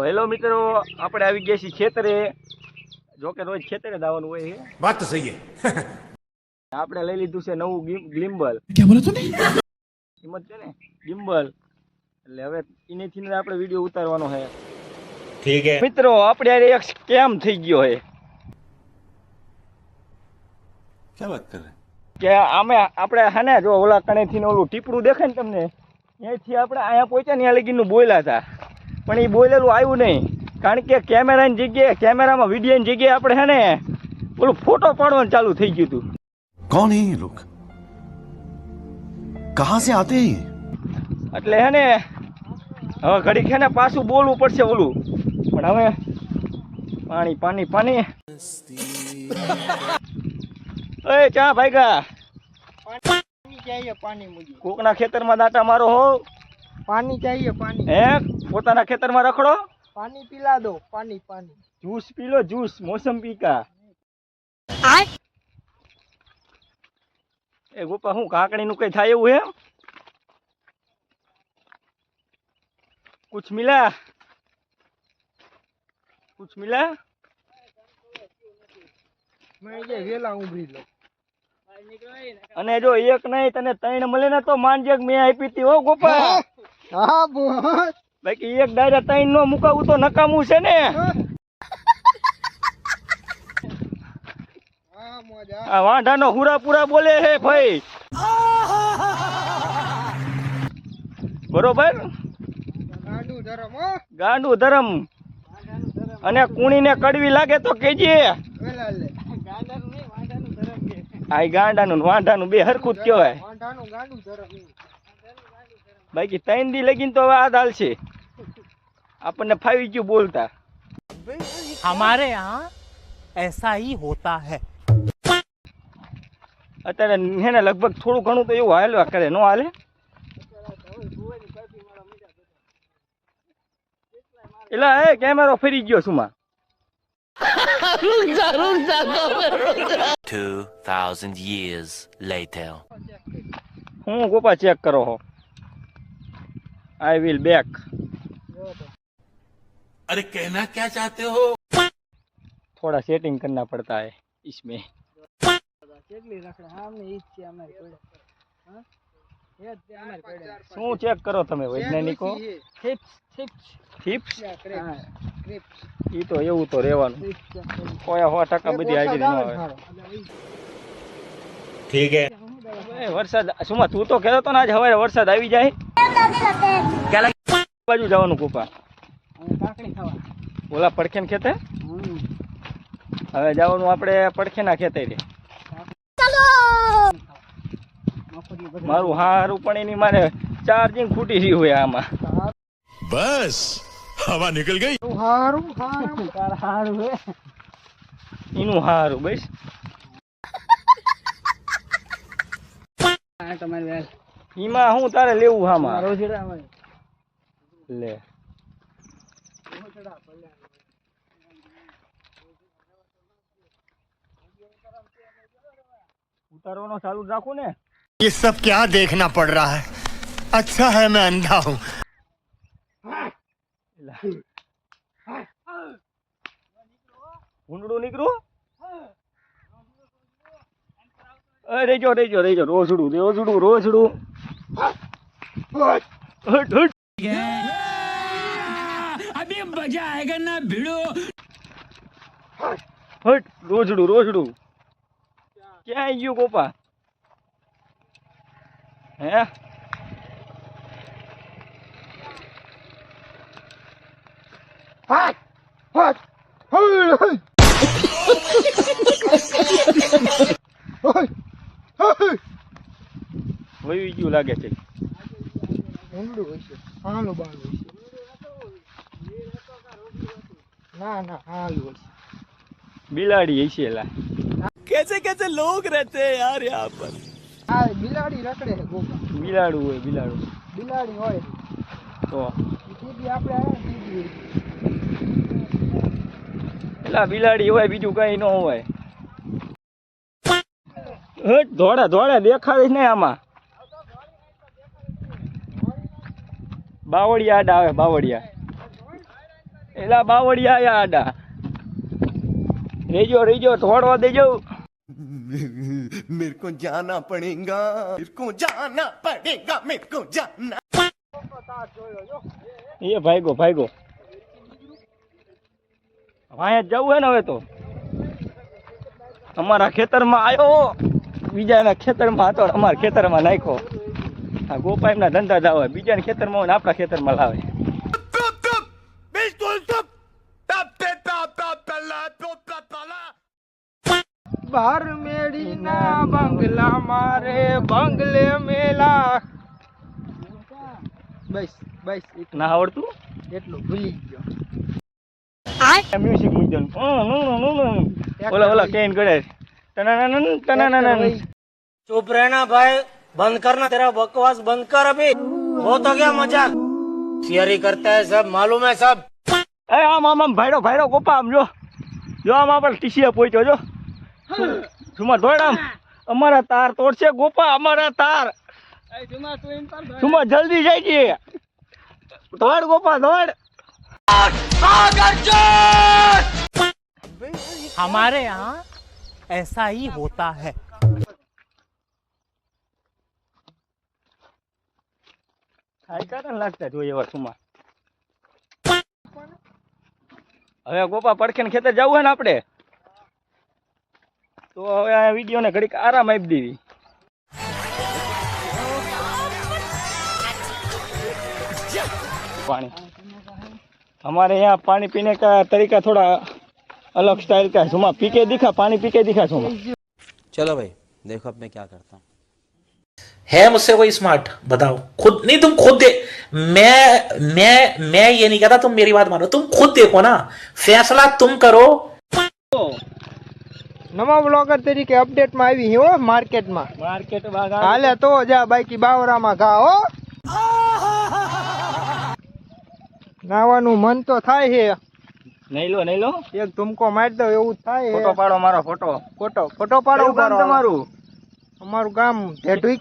Hello મિત્રો, આપણે આવી ગયા છીએ ખેતરે. જો કે રોજ ખેતરે દાવાનું હોય છે. વાત તો સહી છે. આપણે લઈ લીધું છે નવું ગ્લિમ્બલ. क्या बोला तूने? કિંમત છે ને ગિમ્બલ, એટલે હવે એનેથી આપણે વિડીયો ઉતારવાનો છે. ठीक है મિત્રો, આપણે યાર એક સ્કેમ થઈ ગયો છે क्या बात कर रहे हैं? કે આપણે હે ને જો ઓલા કણેથી ઓલું ટીપડું દેખાય ને તમને, ત્યાંથી આપણે અહીંયા પહોંચ્યા ને ત્યાં લગીનું બોલ્યા હતા, પણ એ બોલેલું આવ્યું નહીં. કારણ કે કેમેરાની જગ્યાએ, કેમેરામાં વિડીયોની જગ્યાએ આપણે હે ને ઓલું ફોટો પાડવાનું ચાલુ થઈ ગયું હતું. कौन है ये लोग? कहाँ से आते हैं ये? એટલે હે ને હવે ઘડીક હે ને પાછું બોલવું પડશે ઓલું, પણ હવે પાણી પાણી પાણી. એ ચા ભાઈગા, पानी चाहिए, पानी मुझे કોકના ખેતરમાં દાંટા મારો હો, पानी चाहिए, पानी હે પોતાના ખેતરમાં રખડો, पानी पिला दो, पानी पानी જ્યુસ પી લો, જ્યુસ મોસંબી કા. એ ગોપા હું કાકડીનું કઈ થાય એવું હે? कुछ मिला? कुछ मिला? मैं ये वेला उभरी लो અને જો એક નહીં તને ત્રણ મળે ને તો માનજે મેં આપી હતી હો ગોપા. हाँ बहुत બાકી એક ડાયરા ત્રણ નો મુકાવું તો નકામું છે ને. हाँ मजा આ વાંઢાનો હુરા પૂરા બોલે હે ભાઈ, બરોબર? गांडू धरम हो ગાંડું ધરમ. અને કુણીને કડવી લાગે તો કેજે. वेला ले આ ગાંડાનું ને વાંઢાનું બે હરખું જ કહેવાય. वांडानु गांडू धरम બાકી ત્રણ દી લગીને તો હવે આ દાલ છે, આપણને ફાવી ગયું બોલતા. हमारे यहाँ ऐसा ही होता है. અત્યારે હે ને લગભગ થોડું ઘણું તો એવું હાલવા કરે, નો હાલે? એલા એ કેમેરો ફરી ગયો છું માં. 2000 years later. હું ગોપા ચેક કરો હો. I will back. अरे कहना क्या चाहते हो? थोड़ा सेटिंग करना पड़ता है इसमें. કેટલી રખડે આમને ઈ જ છે અમારી કોડે હા એ જ છે અમારી કોડે શું ચેક કરો તમે વૈજ્ઞાનિકો? Tips tips tips? હા ટિપ્સ ઈ તો એવું તો રહેવાનું. કોઈ 100% બધી હાજરી ન આવે. ठीक है એ વરસાદ સુમા તું તો કહેતો તો ને આજ સવારે વરસાદ આવી જાય. ક્યાં બાજુ જવાનું ગોપા? કાકડી ખાવા ઓલા પડખેન ખેતે? હવે જવાનું આપણે પડખેના ખેતે રે. મારું હારું પણ એની મારે ચાર્જિંગ ફૂટી રહ્યું હોય આમાં. बस हवा निकल गई. હારું હારું તાર હારું હે એનું હારું બસ. આ તમારી વેલ એમાં હું તારે લેવું હામાં? રોજડા અમારી લે ઉતારવાનો ચાલુ રાખું ને. ये सब क्या देखना पड़ रहा है? अच्छा है मैं अंधा हूँ. ભૂંડડું નીકળું. રેજો રેજો રેજો, રોજડું રોજડું રોજડું. હટ હટ. अभी मजा आएगा ना भिड़ो. હટ રોજડું રોજડું. ક્યાં ગયું ગોપા? હે વહી ગયું લાગે છે. ઊંડું હશે હાલું બાળું હશે ના ના હાલું હશે બિલાડી હશે એલા. कैसे कैसे लोग रहते हैं यार यहाँ पर. આ બિલાડી રખડે છે ગોપા બિલાડું હોય બિલાડું બિલાડી હોય તો સીધી આપણે આવે સીધી એલા બિલાડી હોય, બીજું કઈ ન હોય. હટ ધોળા ધોળા દેખાડે જ નહીં આમાં. બાવળિયા આડા આવે બાવળિયા. એલા બાવળિયા આયા આડા. રેજો રેજો થોડવા દેજો. मेरे को जाना पड़ेगा, मेरे को जाना पड़ेगा, मेरे को जाना. એ ભાઈગો ભાઈગો. વાંહે જવું હે ને હવે તો. અમારા ખેતરમાં આવ્યો, બીજાના ખેતરમાં હતો, અમારા ખેતરમાં નાખ્યો. આ ગોપા એમના ધંધા જાવ, બીજાના ખેતરમાં હોય ને આપણા ખેતરમાં લાવે. બાર મેડી ના બંગલા મારે બંગલે મેલા. બસ બસ ના આવડતું એટલું ભૂલી ગયો. મ્યુઝિક મૂકી ઓલા ઓલા કેન કરે ટનાનન ટનાનન. चुप रहना भाई, बंद करना तेरा बकवास, बंद कर अभी। हो तो गया मजाक, थियरी करता है सब, मालूम है सब। એ આમ આમ આમ ભાઈડો ભાઈડો ગોપા આમ જો જો આમ આપણે ટીસીએ પહોંચ્યો જો. સુમા દોડ આમ, અમારા તાર તોડશે ગોપા, અમારા તાર. સુમા જલ્દી જાય છે, દોડ ગોપા દોડ. हमारे यहाँ ऐसा ही होता है। ખાઈ કાઢે લાગતા જોઈએ એવા સુમા. હવે ગોપા પડખે ને ખેતર જવું હે ને આપણે તો હવે આ વિડીયો ને ઘડીક આરામ આપી દેવી. पानी हमारे यहाँ पानी पीने का तरीका थोड़ा अलग स्टाइल का है. सुमा पी के दिखा, पानी पी के दिखा सुमा. चलो भाई देखो अब मैं क्या करता हूँ. है मुझसे कोई स्मार्ट? बताओ खुद. नहीं तुम खुद दे. मैं ये नहीं कहता, तुम मेरी बात मानो, तुम खुद देखो ना, फैसला तुम करो. નવા બ્લોગર તરીકે અપડેટમાં આવી હો માર્કેટમાં. मार्केट હાલે તો જા બાકી બાવરામાં ઘા હો. નાવાનું મન તો થાય છે, नहीं लो એક ધુમકો મારી દો એવું જ થાય છે. फोटो पाड़ो मारो फोटो. ફોટો પાડો કયું ગામ તમારું? અમારું ગામ ઢેઢુઈ.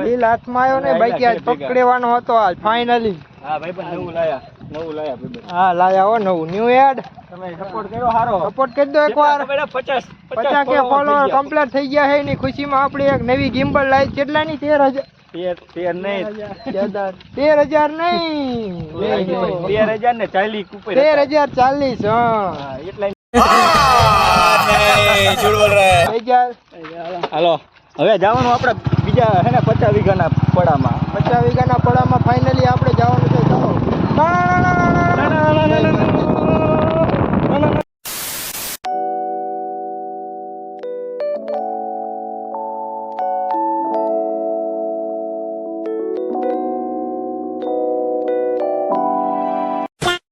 લીલ હાથમાં આવ્યો ને બાકી આજ પકડવાનો હતો આજ ફાઇનલી. हाँ भाई नवू लाया भाई. હા લાયા હો નવું ન્યુ એડ. તમે સપોર્ટ કર્યો હારો. સપોર્ટ કરી દો એકવાર. 50 50 ફોલોવર કમ્પ્લીટ થઈ ગયા છે. એની ખુશીમાં આપણે એક નવી ગિમ્બલ લાવી. કેટલાની? 13,000 नहीं 13,000 નહીં 13,000 ને 40 ઉપર 13,040. હા એટલા. झूठ बोल रहा है. 1,000. હાલો હવે જવાનું આપણે બીજા હે ને 50 વીઘાના પડામાં. 50 વીઘાના પડામાં ફાઇનલી આપણે જવાનું છે. ચાલો.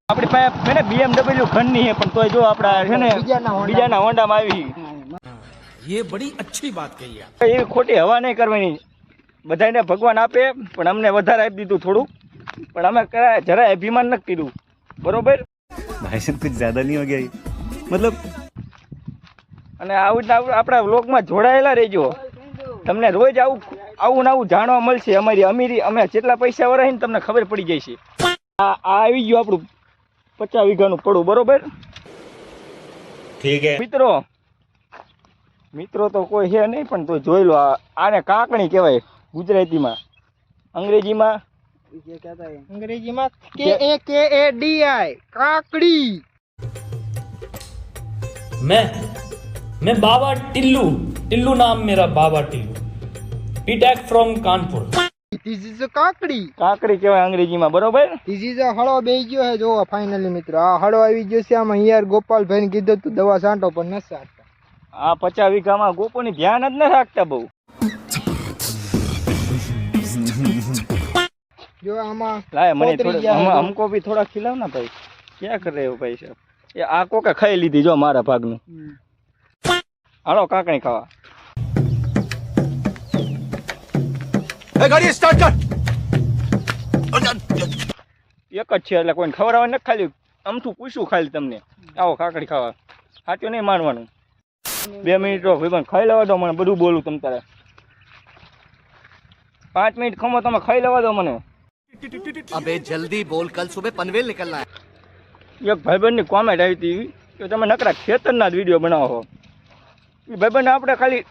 આપણી પાસે છે ને BMW ઘરની છે પણ તોય જો આપણા છે ને બીજાના હોન્ડામાં આવી. ये बड़ी अच्छी बात कही आप. એવી ખોટી હવા નહીં કરવાની. બધાને ભગવાન આપે પણ અમને વધારે આપી દીધું થોડું, પણ અમે જરાય અભિમાન નથી કર્યું. બરોબર भाई साहब कुछ ज्यादा नहीं हो गया ये? मतलब અને આવું આપણા વ્લોગમાં જોડાયેલા રહેજો. તમને રોજ આવું ને આવું જાણવા મળશે. અમારી અમીરી, અમે જેટલા પૈસા વરાય ને તમને ખબર પડી જાય છે. આ આવી ગયું આપણું 50 વીઘાનું પડું. બરોબર ठीक है. મિત્રો તો કોઈ છે નહીં પણ તો જોઈ લો. આને કાકણી કહેવાય ગુજરાતીમાં. અંગ્રેજીમાં KAKADI કાકડી. मैं बाबा टिल्लू नाम मेरा बाबा टिल्लू, पीटैक from Kanpur. This is a કાકડી. કાકડી કહેવાય અંગ્રેજીમાં. બરોબર This is a હળો બેહી ગયો છે. જો ફાઇનલી મિત્રો આ હળો આવી ગયો છે. આમાં યાર ગોપાલભાઈને કીધું તું દવા છાંટો પણ નથી છાંટતા. આ 50 વીઘામાં ગોપોની ધ્યાન જ ન રાખતા બહુ. જો આમાં લાય મને કોતરી થોડા ગયા. हमको भी थोड़ा खिलाओ ना भाई. क्या कर रहे हो भाई साहब? ये આ કોકે ખાઈ લીધી જો મારા ભાગનું. હાલો કાકણી ખાવા. गाड़ी स्टार्ट कर. એક જ છે એટલે કોઈને ખવડાવવા નથી. ખાલી અમથું પૂછ્યું ખાલી તમને. આવો કાકડી ખાવા. સાચું નહીં માનવાનું. 2 મિનિટ રો ભાઈ ખાઈ લેવા દો મને. બધું બોલું તમ તારે. 5 મિનિટ ખમો તમે ખાઈ લેવા દો મને. अबे जल्दी बोल, कल सुबह पनवेल निकलना है. એક ભાઈબંધની કોમેન્ટ આવી હતી કે તમે નકરા ખેતરના જ વિડીયો બનાવો છો. એ ભાઈબંધ આપણે ખાલી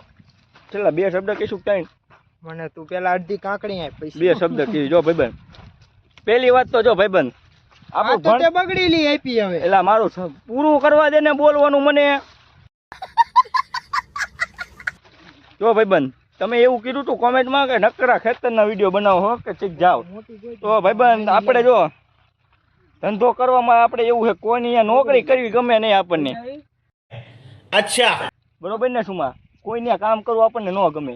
છેલ્લા 2 શબ્દ કહીશું ત્યાં મને તું પેલા અડધી કાંકડી આપ પછી 2 શબ્દ કીધું. જો ભાઈબંધ, પહેલી વાત તો જો ભાઈબંધ આ તો તે બગડેલી આપી હવે. એટલે મારું પૂરું કરવા દે ને બોલવાનું મને. જો ભાઈબંધ, તમે એવું કીધું તું કોમેન્ટમાં કે નકરા ખેતરના વિડીયો બનાવો હો કે ચીક જાઓ. તો ભાઈબંધ આપણે જો ધંધો કરવામાં આપણે એવું છે કોઈની અહીંયા નોકરી કરવી ગમે નહીં આપણને. अच्छा બરોબર ને સુમા? કોઈને અહીંયા કામ કરવું આપણને ન ગમે.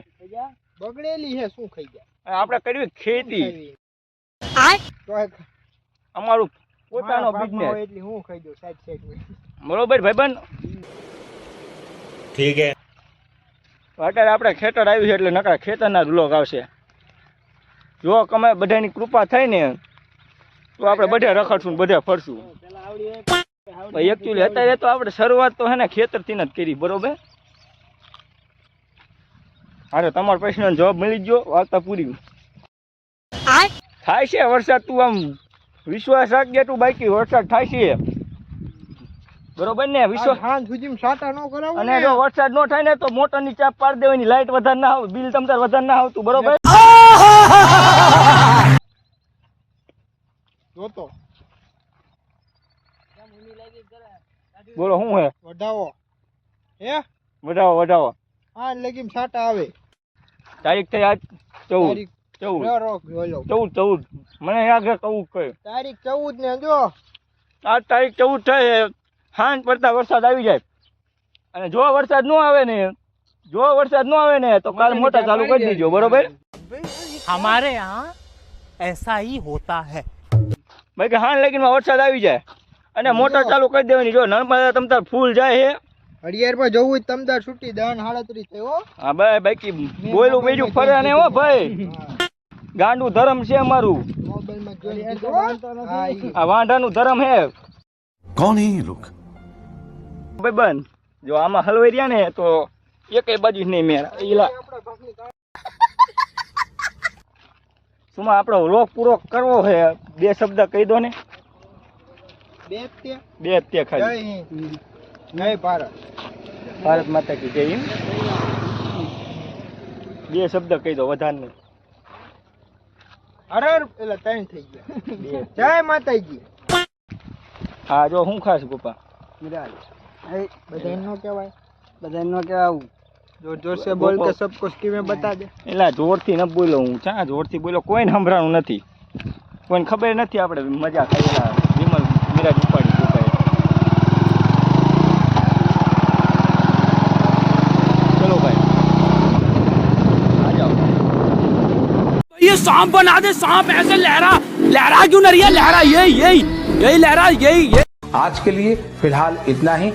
બગડેલી છે શું ખાઈ ગયા? આપણે કરવી ખેતી, તો અમારું પોતાનો મારા ભાગમાં હોય બિઝનેસ. એટલે હું ખાઈ દઉં સાઈડ. બરોબર ભાઈબંધ? ठीक है અત્યારે આપણે ખેતર આવ્યું છે એટલે નકરા ખેતરના જ વ્લોગ આવશે. જો તમે બધાની કૃપા થાય ને તો આપણે બધે રખડશું ને બધે ફરશું. એકચ્યુઅલી અત્યારે તો આપણે શરૂઆત તો હે ને ખેતરથી જ કરી. બરોબર? અરે તમારો પ્રશ્નનો જવાબ મળી ગયો. વાર્તા પૂરી. થાય છે વરસાદ. તું આમ વિશ્વાસ રાખજે. તું બાકી વરસાદ થાય છે. બરોબર ને? વિશ્વાસ. હાન સુધીમાં સાટા ન કરાવું અને જો વરસાદ ન થાય ને તો મોટરની ચાપ પાડી દેવાની. લાઈટ વધારે ના આવે, બિલ તમતાર વધારે ના આવતું. બરોબર? જોતો બોલો શું હે? વઢાવો હે વધાવો. હા લગીમ સાટા આવે. તારીખ થઈ આજ 14. તારીખ 14 મને યાદ છે 14 કઈ તારીખ 14 ને જો આજ તારીખ 14 થઈ. હાંજ પડતા વરસાદ આવી જાય. અને જો વરસાદ ન આવે ને તો કાલ મોટર ચાલુ કરી દીજો. બરોબર? हमारे यहाँ ऐसा ही होता है. ભાઈ કે હાંજ લગીનમાં વરસાદ આવી જાય અને મોટર ચાલુ કરી દેવાની. જો નર્મદા તમતાર ફૂલ જાય છે. હરિયાર પર જવું તમદાર છૂટી 10:37 થયો. હા ભાઈ બાકી બોયલું બીજું ફરે ને હો ભાઈ. ગાંડું ધરમ છે અમારું. મોબાઈલ માં જોઈ લીધો. હા આ વાંઢાનું ધરમ હે. कौन है ये लोग? ભાઈ બંધ જો આમાં હલવાઈ રહ્યા ને તો એકેય બાજુ જ નહીં મેળ. એલા સુમા આપણો વ્લોગ પૂરો કરવો છે. 2 શબ્દ કહી દો ને. બે તે 2 તે જય ખાલી. હિન્દ જય ભારત. ભારત માતા કી જય હિન્દ. 2 શબ્દ કહી દો, વધારે નહીં. અરે એટલે 3 થઈ ગયા. જય માતાજી. હા જો હું ખાસ ગોપા બધાને નો કહેવાય. બધાને નો કહેવાય. જોર જોર સે બોલ કે સબ કુછ કી બતા દે. એટલે જોરથી ન બોલો. હું ચા જોરથી બોલો કોઈને સંભળાણું નથી. કોઈને ખબર નથી. આપણે મજા ખાઈ વિમલ મિરાજ ઉપાડી ગોપાએ. ચલો ભાઈ આ જાઓ. ये सांप बना दे, सांप ऐसे लहरा क्यों नहीं रही है? लहरा यही लहरा यही आज के लिए फिलहाल इतना ही.